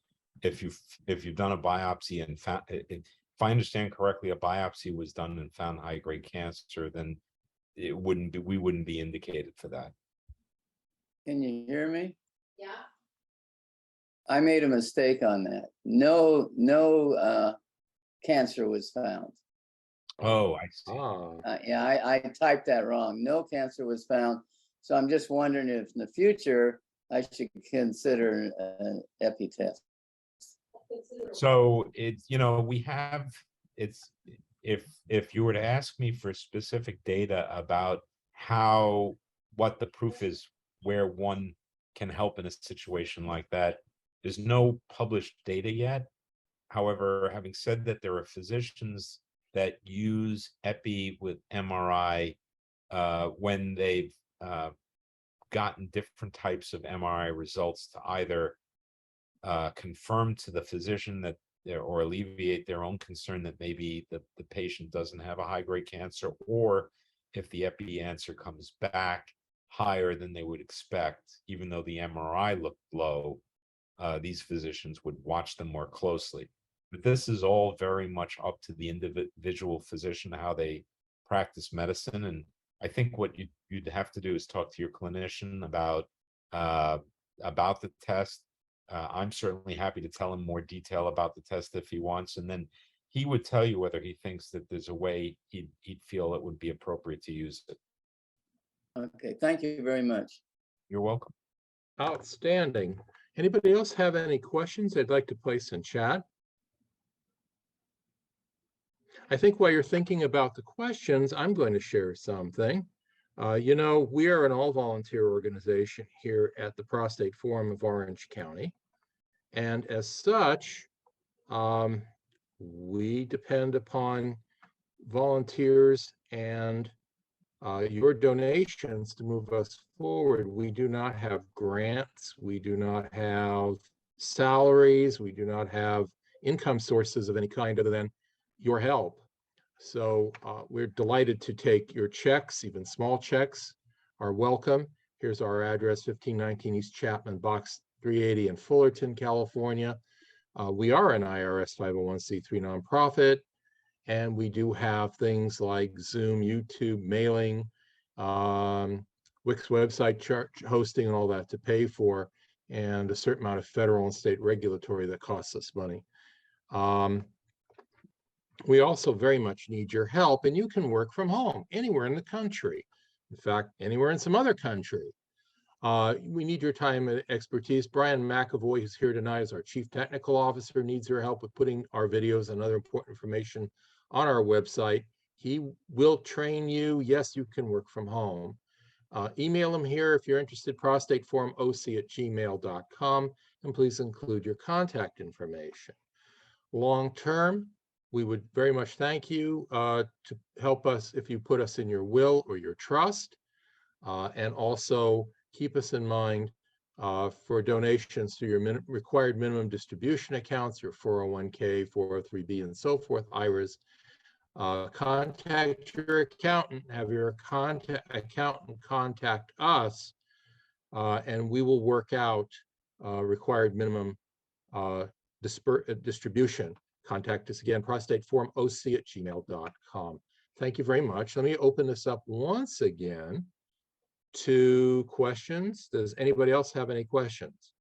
if you've done a biopsy and found, if I understand correctly, a biopsy was done and found high-grade cancer, then we wouldn't be indicated for that. Can you hear me? Yeah. I made a mistake on that. No cancer was found. Oh, I see. Yeah, I typed that wrong. No cancer was found. So I'm just wondering if in the future I should consider an epi test. So it's, if you were to ask me for specific data about what the proof is where one can help in a situation like that, there's no published data yet. However, having said that, there are physicians that use epi with MRI when they've gotten different types of MRI results to either confirm to the physician that or alleviate their own concern that maybe the patient doesn't have a high-grade cancer, or if the epi answer comes back higher than they would expect, even though the MRI looked low, these physicians would watch them more closely. But this is all very much up to the individual physician, how they practice medicine. And I think what you'd have to do is talk to your clinician about the test. I'm certainly happy to tell him more detail about the test if he wants, and then he would tell you whether he thinks that there's a way he'd feel it would be appropriate to use it. Okay, thank you very much. You're welcome. Outstanding. Anybody else have any questions they'd like to place in chat? I think while you're thinking about the questions, I'm going to share something. We are an all-volunteer organization here at the Prostate Forum of Orange County. And as such, we depend upon volunteers and your donations to move us forward. We do not have grants. We do not have salaries. We do not have income sources of any kind other than your help. So we're delighted to take your checks. Even small checks are welcome. Here's our address, 1519 East Chapman, Box 380 in Fullerton, California. We are an IRS 501c3 nonprofit, and we do have things like Zoom, YouTube, mailing, Wix website hosting, and all that to pay for, and a certain amount of federal and state regulatory that costs us money. We also very much need your help, and you can work from home anywhere in the country. In fact, anywhere in some other country. We need your time and expertise. Brian McAvoy, who's here tonight, is our Chief Technical Officer, needs your help with putting our videos and other important information on our website. He will train you. Yes, you can work from home. Email him here if you're interested, prostateforumoc@gmail.com, and please include your contact information. Long term, we would very much thank you to help us if you put us in your will or your trust, and also keep us in mind for donations to your required minimum distribution accounts, your 401k, 403b, and so forth, IRAs. Contact your accountant, have your accountant contact us, and we will work out required minimum distribution. Contact us again, prostateforumoc@gmail.com. Thank you very much. Let me open this up once again to questions. Does anybody else have any questions?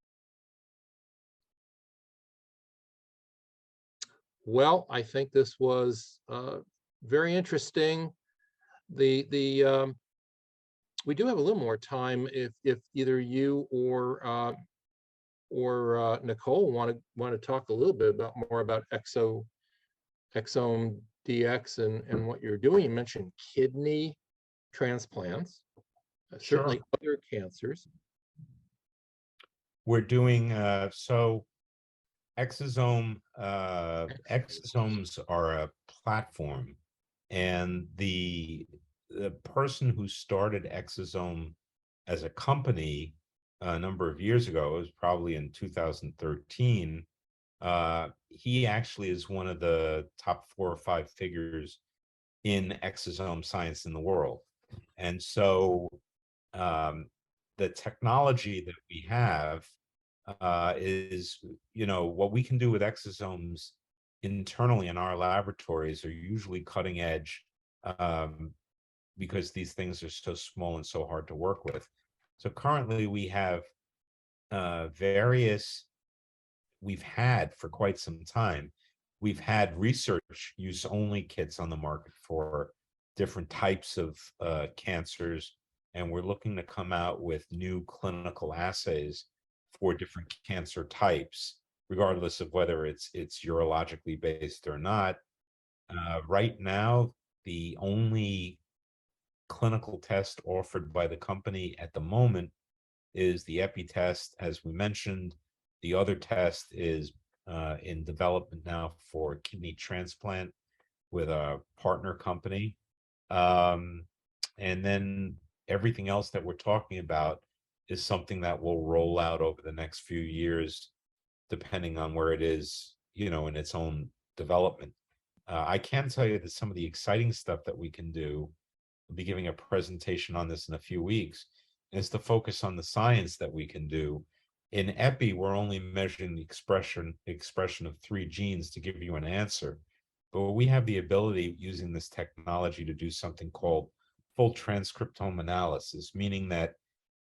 Well, I think this was very interesting. We do have a little more time if either you or Nicole want to talk a little bit more about Exosome DX and what you're doing. You mentioned kidney transplants, certainly other cancers. We're doing Exosomes are a platform And the person who started Exosome as a company a number of years ago, it was probably in 2013, he actually is one of the top 4 or 5 figures in exosome science in the world. And so the technology that we have is, what we can do with exosomes internally in our laboratories are usually cutting edge, because these things are so small and so hard to work with. So currently we have we've had for quite some time, we've had research use only kits on the market for different types of cancers, and we're looking to come out with new clinical assays for different cancer types, regardless of whether it's urologically based or not. Right now, the only clinical test offered by the company at the moment is the epi test, as we mentioned. The other test is in development now for kidney transplant with a partner company. And then everything else that we're talking about is something that will roll out over the next few years, depending on where it is, in its own development. I can tell you that some of the exciting stuff that we can do, we'll be giving a presentation on this in a few weeks, is to focus on the science that we can do. In epi, we're only measuring the expression of 3 genes to give you an answer. But we have the ability, using this technology, to do something called full transcriptome analysis, meaning that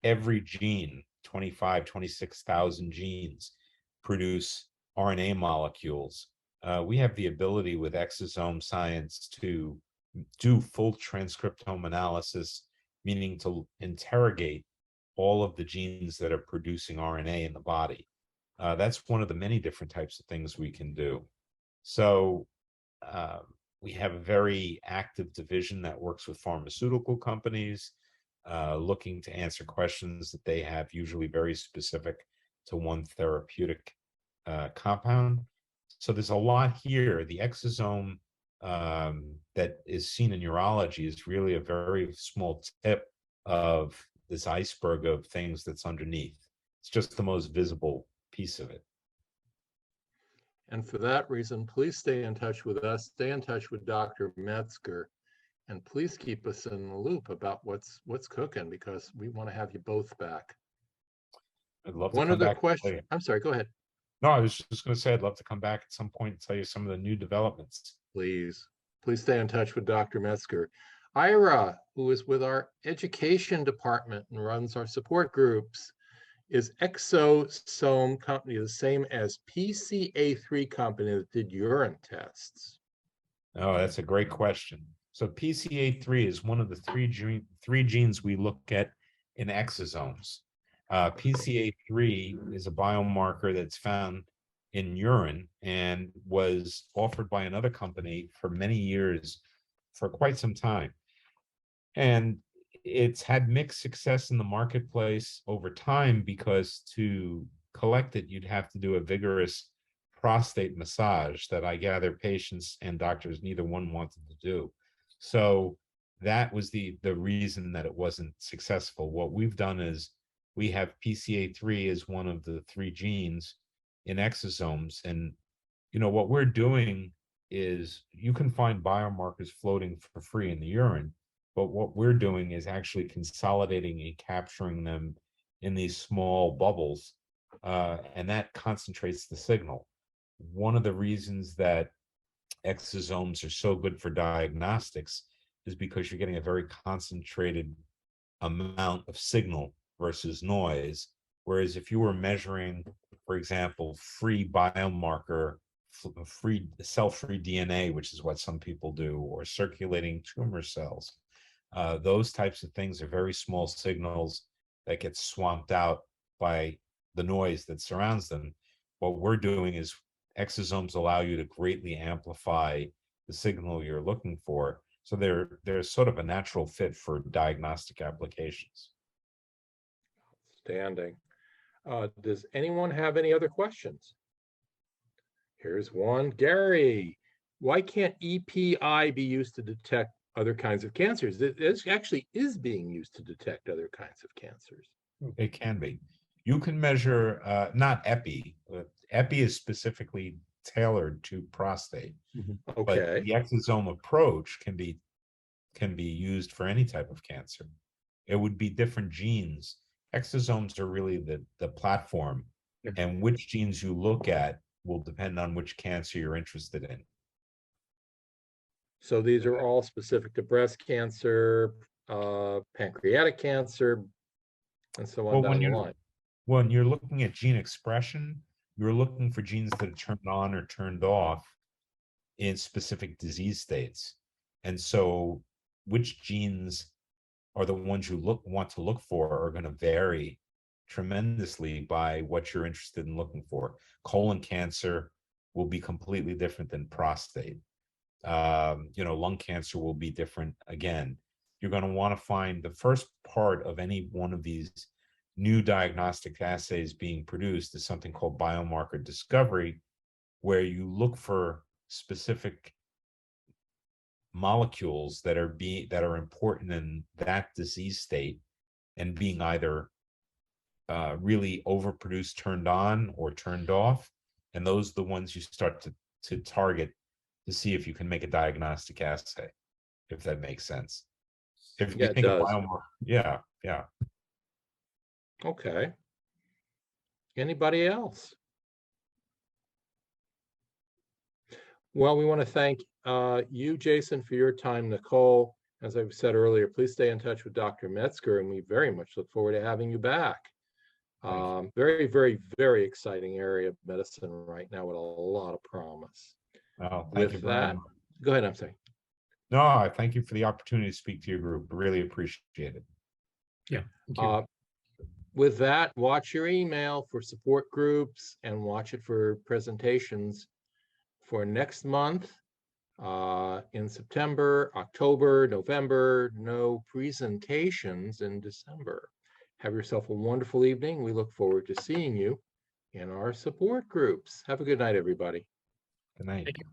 every gene, 26,000 genes, produce RNA molecules. We have the ability with exosome science to do full transcriptome analysis, meaning to interrogate all of the genes that are producing RNA in the body. That's one of the many different types of things we can do. So we have a very active division that works with pharmaceutical companies, looking to answer questions that they have, usually very specific to one therapeutic compound. So there's a lot here. The exosome that is seen in urology is really a very small tip of this iceberg of things that's underneath. It's just the most visible piece of it. And for that reason, please stay in touch with us, stay in touch with Dr. Metzger, and please keep us in the loop about what's cooking, because we want to have you both back. I'd love to One come other back. question. I'm sorry, go ahead. No, I was just going to say I'd love to come back at some point and tell you some of the new developments. Please stay in touch with Dr. Metzger. Ira, who is with our education department and runs our support groups, is Exosome company the same as PCA3 company that did urine tests? Oh, that's a great question. So PCA3 is one of the three genes we look at in exosomes. PCA3 is a biomarker that's found in urine and was offered by another company for many years, for quite some time. And it's had mixed success in the marketplace over time, because to collect it, you'd have to do a vigorous prostate massage that I gather patients and doctors, neither one wanted to do. So that was the reason that it wasn't successful. What we've done is we have PCA3 as one of the 3 genes in exosomes. And, what we're doing is, you can find biomarkers floating for free in the urine, but what we're doing is actually consolidating and capturing them in these small bubbles, and that concentrates the signal. One of the reasons that exosomes are so good for diagnostics is because you're getting a very concentrated amount of signal versus noise. Whereas if you were measuring, for example, free biomarker, free cell-free DNA, which is what some people do, or circulating tumor cells, those types of things are very small signals that get swamped out by the noise that surrounds them. What we're doing is, exosomes allow you to greatly amplify the signal you're looking for. So they're sort of a natural fit for diagnostic applications. Outstanding. Does anyone have any other questions? Here's one. Gary, why can't EPI be used to detect other kinds of cancers? It actually is being used to detect other kinds of cancers. It can be. You can measure, not epi. Epi is specifically tailored to prostate, but Okay. the exosome approach can be used for any type of cancer. It would be different genes. Exosomes are really the platform, and which genes you look at will depend on which cancer you're interested in. So these are all specific to breast cancer, pancreatic cancer, and so on Well, down the line. when you're looking at gene expression, you're looking for genes that are turned on or turned off in specific disease states. And so which genes are the ones you want to look for are going to vary tremendously by what you're interested in looking for. Colon cancer will be completely different than prostate. Lung cancer will be different again. You're going to want to find the first part of any one of these new diagnostic assays being produced is something called Biomarker Discovery, where you look for specific molecules that are important in that disease state and being either really overproduced, turned on, or turned off. And those are the ones you start to target to see if you can make a diagnostic assay, if that makes sense. If Yeah, you it think of does. biomarker, yeah. Okay. Anybody else? Well, we want to thank you, Jason, for your time. Nicole, as I've said earlier, please stay in touch with Dr. Metzger, and we very much look forward to having you back. Very, very, very exciting area of medicine right now with a lot of promise. Oh, thank you With very that, much. go ahead, I'm sorry. No, I thank you for the opportunity to speak to your group. Really appreciate it. Yeah. Thank you. With that, watch your email for support groups and watch it for presentations for next month in September, October, November. No presentations in December. Have yourself a wonderful evening. We look forward to seeing you in our support groups. Have a good night, everybody. Good night. Thank you.